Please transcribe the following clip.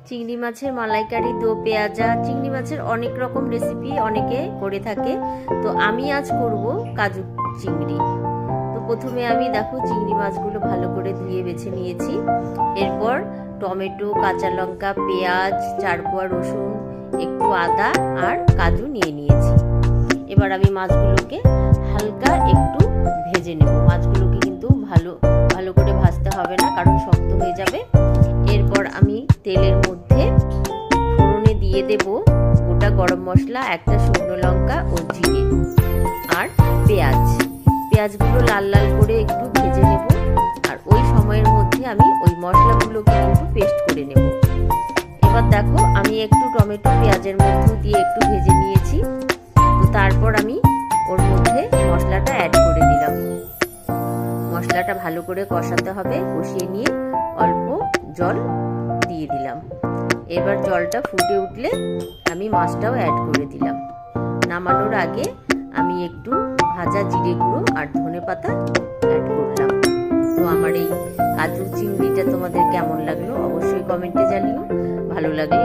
চিংড়ি মাছের মালাইকারি, দো পেঁয়াজা, চিংড়ি মাছের অনেক রকম রেসিপি অনেকে করে থাকে। তো আমি আজ করব কাজু চিংড়ি। তো প্রথমে আমি দেখো চিংড়ি মাছগুলো ভালো করে ধুয়ে বেছে নিয়েছি। এরপর টমেটো, কাঁচা লঙ্কা, পেঁয়াজ, 4 কোয়া রসুন, একটু আদা আর কাজু নিয়ে নিয়েছি। এবার আমি মাছগুলোকে হালকা একটু ভেজে নেব। মাছগুলোকে কিন্তু ভালো করে ভাজতে হবে না, কারণ শক্ত হয়ে যাবে। এরপর আমি তেলের মধ্যে ফোড়নে দিয়ে দেব গোটা গরম মশলা, একটা শুকনো লঙ্কা ও জিরে আর পেঁয়াজগুলো লাল লাল করে একটু ভেজে নেব। আর ওই সময়ের মধ্যে আমি ওই মশলাগুলোকে কিন্তু পেস্ট করে নেব। এবার দেখো আমি একটু টমেটো পেঁয়াজের মধ্যে দিয়ে একটু ভেজে নিয়েছি। তো তারপর আমি ওর মধ্যে মশলাটা অ্যাড করে দিলাম। মশলাটা ভালো করে কষাতে হবে, কষিয়ে নিয়ে অল্প জল দিয়ে দিলাম। এবার জলটা ফুটে উঠলে আমি মাছটাও অ্যাড করে দিলাম। নামানোর আগে আমি একটু ভাজা জিরে গুঁড়ো আর ধনেপাতা অ্যাড করলাম। তো আমার এই কাজু চিংড়িটা তোমাদের কেমন লাগলো অবশ্যই কমেন্টে জানিও। ভালো লাগলে